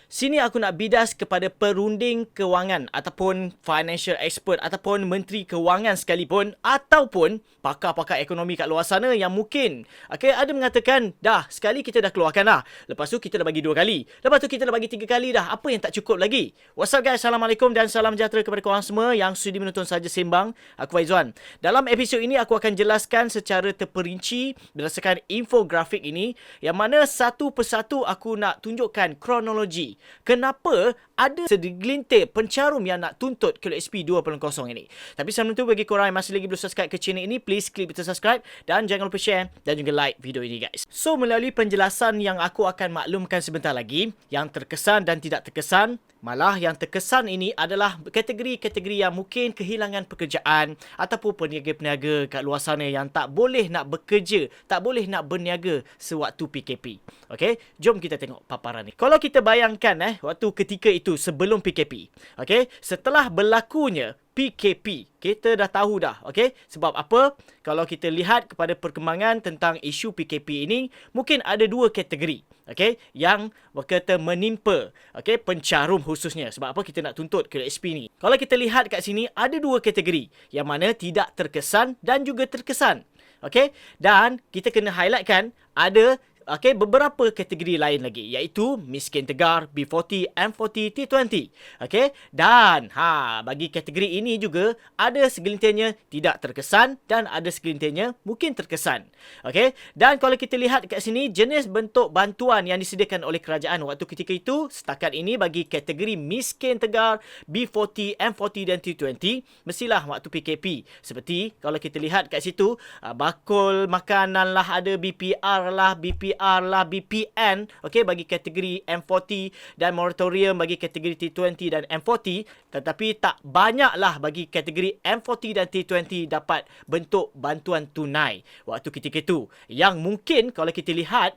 Sini aku nak bidas kepada perunding kewangan ataupun financial expert ataupun menteri kewangan sekalipun ataupun pakar-pakar ekonomi kat luar sana yang mungkin ada mengatakan dah sekali kita dah keluarkan dah. Lepas tu kita dah bagi 2 kali. Lepas tu kita dah bagi 3 kali dah. Apa yang tak cukup lagi? What's up guys? Assalamualaikum dan salam sejahtera kepada korang semua yang sudi menonton Saja Sembang. Aku Faizwan. Dalam episod ini aku akan jelaskan secara terperinci berdasarkan infografik ini yang mana satu persatu aku nak tunjukkan kronologi. Kenapa ada segelintir pencarum yang nak tuntut KLSP 2.0 ini. Tapi sebelum itu, bagi korang yang masih lagi belum subscribe ke channel ini, please klik butang subscribe dan jangan lupa share dan juga like video ini guys. So, melalui penjelasan yang aku akan maklumkan sebentar lagi, yang terkesan dan tidak terkesan, malah yang terkesan ini adalah kategori-kategori yang mungkin kehilangan pekerjaan ataupun peniaga-peniaga kat luar sana yang tak boleh nak bekerja, tak boleh nak berniaga sewaktu PKP. Okey, jom kita tengok paparan ni. Kalau kita bayangkan waktu ketika itu sebelum PKP, okey, setelah berlakunya PKP, kita dah tahu dah, okey? Sebab apa? Kalau kita lihat kepada perkembangan tentang isu PKP ini, mungkin ada 2 kategori, okey, yang berkata menimpa, okey, pencarum khususnya. Sebab apa kita nak tuntut KLSP ni? Kalau kita lihat kat sini, ada 2 kategori yang mana tidak terkesan dan juga terkesan, okey? Dan kita kena highlightkan ada beberapa kategori lain lagi, iaitu miskin tegar, B40, M40, T20. Dan bagi kategori ini juga ada segelintirnya tidak terkesan dan ada segelintirnya mungkin terkesan. Dan kalau kita lihat kat sini, jenis bentuk bantuan yang disediakan oleh kerajaan waktu ketika itu setakat ini bagi kategori miskin tegar, B40, M40 dan T20 mestilah waktu PKP. Seperti kalau kita lihat kat situ, bakul makanan lah, ada BPR lah, BPN, bagi kategori M40 dan moratorium bagi kategori T20 dan M40, tetapi tak banyaklah bagi kategori M40 dan T20 dapat bentuk bantuan tunai waktu ketika itu. Yang mungkin kalau kita lihat,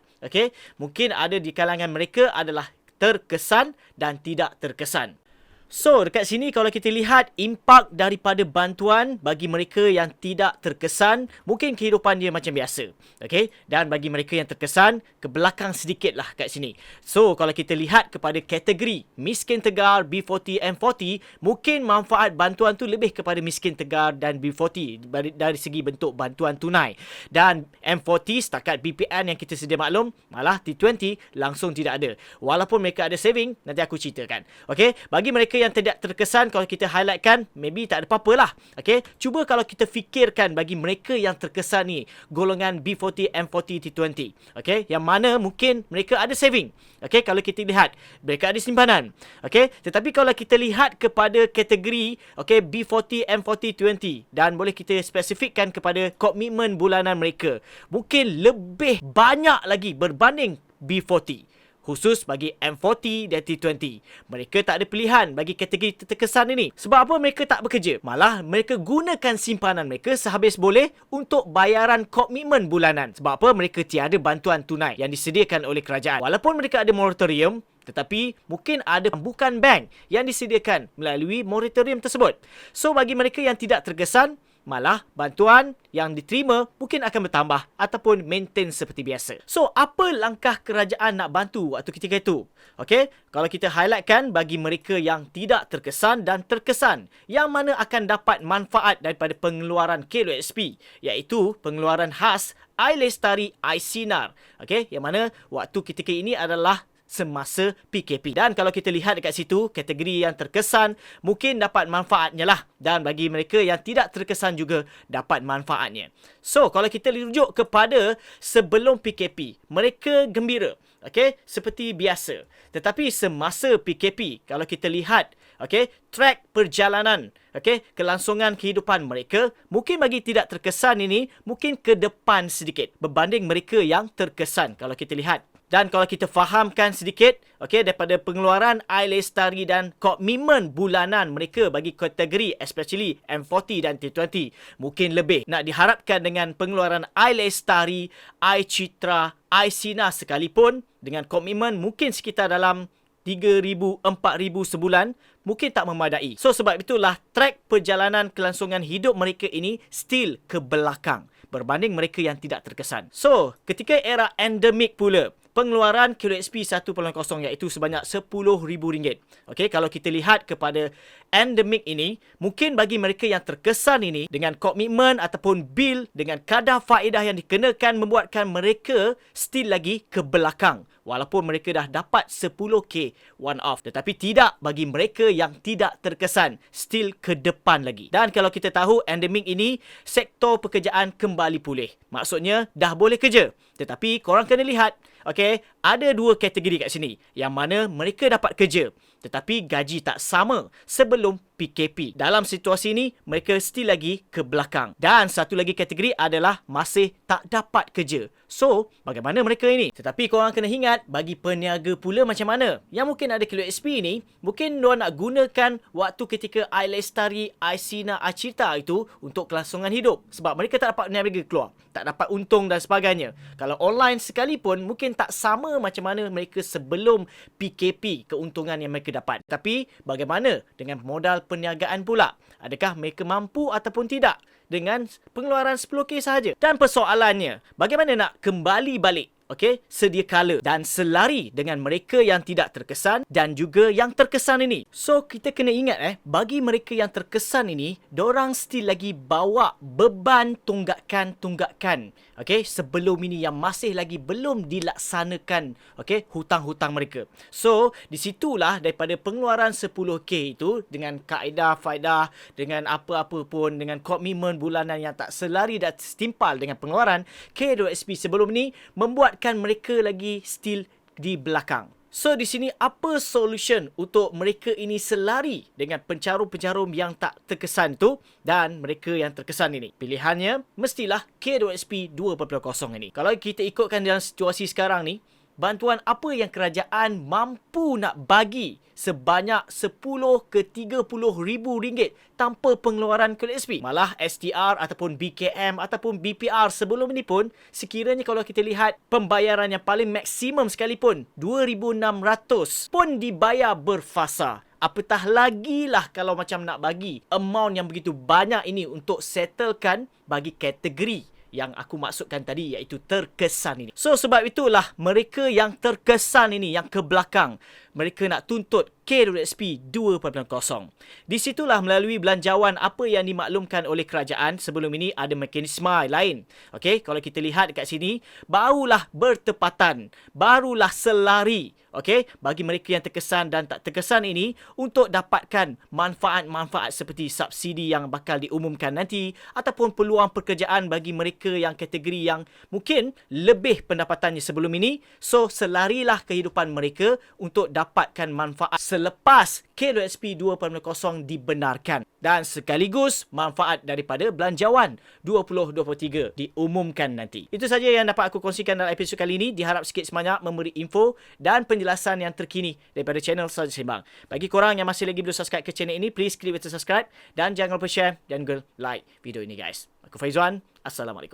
mungkin ada di kalangan mereka adalah terkesan dan tidak terkesan. So, dekat sini kalau kita lihat impak daripada bantuan bagi mereka yang tidak terkesan, mungkin kehidupan dia macam biasa. Dan bagi mereka yang terkesan, ke belakang sedikit lah kat sini. So, kalau kita lihat kepada kategori miskin tegar, B40, M40, mungkin manfaat bantuan tu lebih kepada miskin tegar dan B40 dari segi bentuk bantuan tunai. Dan M40 setakat BPN yang kita sedia maklum, malah T20 langsung tidak ada. Walaupun mereka ada saving, nanti aku ceritakan. Bagi mereka yang tidak terkesan, kalau kita highlightkan, maybe tak ada apa-apa lah. Cuba kalau kita fikirkan bagi mereka yang terkesan ni, golongan B40, M40, T20. Yang mana mungkin mereka ada saving. Kalau kita lihat, mereka ada simpanan. Tetapi kalau kita lihat kepada kategori B40, M40, T20 dan boleh kita spesifikkan kepada komitmen bulanan mereka, mungkin lebih banyak lagi berbanding B40. Khusus bagi M40 dan T20. Mereka tak ada pilihan bagi kategori terkesan ini. Sebab apa? Mereka tak bekerja. Malah mereka gunakan simpanan mereka sehabis boleh untuk bayaran komitmen bulanan. Sebab apa? Mereka tiada bantuan tunai yang disediakan oleh kerajaan. Walaupun mereka ada moratorium, tetapi mungkin ada bukan bank yang disediakan melalui moratorium tersebut. So, bagi mereka yang tidak terkesan, malah bantuan yang diterima mungkin akan bertambah ataupun maintain seperti biasa. So, apa langkah kerajaan nak bantu waktu ketika itu? Kalau kita highlightkan bagi mereka yang tidak terkesan dan terkesan, yang mana akan dapat manfaat daripada pengeluaran KLSP, iaitu pengeluaran khas Air Lestari, Air Sinar. Yang mana waktu ketika ini adalah semasa PKP. Dan kalau kita lihat dekat situ, kategori yang terkesan mungkin dapat manfaatnya lah. Dan bagi mereka yang tidak terkesan juga dapat manfaatnya. So, kalau kita rujuk kepada sebelum PKP, mereka gembira. Seperti biasa. Tetapi semasa PKP, kalau kita lihat, track perjalanan, kelangsungan kehidupan mereka, mungkin bagi tidak terkesan ini, mungkin ke depan sedikit berbanding mereka yang terkesan. Kalau kita lihat, dan kalau kita fahamkan sedikit, daripada pengeluaran Air Lestari dan komitmen bulanan mereka bagi kategori especially M40 dan T20, mungkin lebih. Nak diharapkan dengan pengeluaran Air Lestari, Air Citra, Air Sinar sekalipun, dengan komitmen mungkin sekitar dalam 3,000, 4,000 sebulan, mungkin tak memadai. So, sebab itulah track perjalanan kelangsungan hidup mereka ini still ke belakang berbanding mereka yang tidak terkesan. So, ketika era endemik pula, pengeluaran KUSP 1.0 iaitu sebanyak RM10,000. Okey, kalau kita lihat kepada endemik ini, mungkin bagi mereka yang terkesan ini dengan komitmen ataupun bil dengan kadar faedah yang dikenakan membuatkan mereka still lagi ke belakang. Walaupun mereka dah dapat 10K one off. Tetapi tidak bagi mereka yang tidak terkesan. Still ke depan lagi. Dan kalau kita tahu endemik ini, sektor pekerjaan kembali pulih. Maksudnya dah boleh kerja. Tetapi korang kena lihat, okay, ada dua kategori kat sini. Yang mana mereka dapat kerja. Tetapi gaji tak sama sebelum PKP. Dalam situasi ini, mereka still lagi ke belakang. Dan satu lagi kategori adalah masih tak dapat kerja. So, bagaimana mereka ini? Tetapi korang kena ingat, bagi peniaga pula macam mana? Yang mungkin ada KUSP ni, mungkin diorang nak gunakan waktu ketika iLestari, iSina, iCita itu untuk kelangsungan hidup. Sebab mereka tak dapat niaga keluar. Tak dapat untung dan sebagainya. Kalau online sekalipun, mungkin tak sama macam mana mereka sebelum PKP, keuntungan yang mereka dapat. Tapi, bagaimana dengan modal perniagaan pula? Adakah mereka mampu ataupun tidak dengan pengeluaran 10K sahaja? Dan persoalannya, bagaimana nak kembali balik, okey, sedia kala dan selari dengan mereka yang tidak terkesan dan juga yang terkesan ini. So, kita kena ingat bagi mereka yang terkesan ini, dorang still lagi bawa beban tunggakan. Okey, sebelum ini yang masih lagi belum dilaksanakan, okey, hutang-hutang mereka. So, di situlah daripada pengeluaran 10K itu dengan kaedah faedah, dengan apa-apa pun, dengan komitmen bulanan yang tak selari dan setimpal dengan pengeluaran, KUSP sebelum ni membuatkan mereka lagi still di belakang. So, di sini apa solution untuk mereka ini selari dengan pencarum-pencarum yang tak terkesan tu dan mereka yang terkesan ini? Pilihannya mestilah KUSP 2.0 ini. Kalau kita ikutkan dalam situasi sekarang ni, bantuan apa yang kerajaan mampu nak bagi sebanyak 10 ke 30 ribu ringgit tanpa pengeluaran KUSP? Malah STR ataupun BKM ataupun BPR sebelum ini pun, sekiranya kalau kita lihat pembayaran yang paling maksimum sekalipun, 2,600 pun dibayar berfasa. Apatah lagi lah kalau macam nak bagi amount yang begitu banyak ini untuk settlekan bagi kategori yang aku maksudkan tadi, iaitu terkesan ini. So, sebab itulah mereka yang terkesan ini, yang ke belakang, mereka nak tuntut KUSP 2.0. Di situlah melalui belanjawan apa yang dimaklumkan oleh kerajaan sebelum ini ada mekanisme lain. Okey, kalau kita lihat dekat sini, barulah bertepatan, barulah selari, okey, bagi mereka yang terkesan dan tak terkesan ini untuk dapatkan manfaat-manfaat seperti subsidi yang bakal diumumkan nanti ataupun peluang pekerjaan bagi mereka yang kategori yang mungkin lebih pendapatannya sebelum ini. So, selarilah kehidupan mereka untuk dapatkan manfaat selepas KUSP 2.0 dibenarkan dan sekaligus manfaat daripada belanjawan 2023 diumumkan nanti. Itu saja yang dapat aku kongsikan dalam episod kali ini. Diharap sikit sebanyak memberi info dan penjelasan yang terkini daripada channel Saja Sembang. Bagi korang yang masih lagi belum subscribe ke channel ini, please klik button subscribe dan jangan lupa share dan like video ini guys. Aku Faizwan. Assalamualaikum.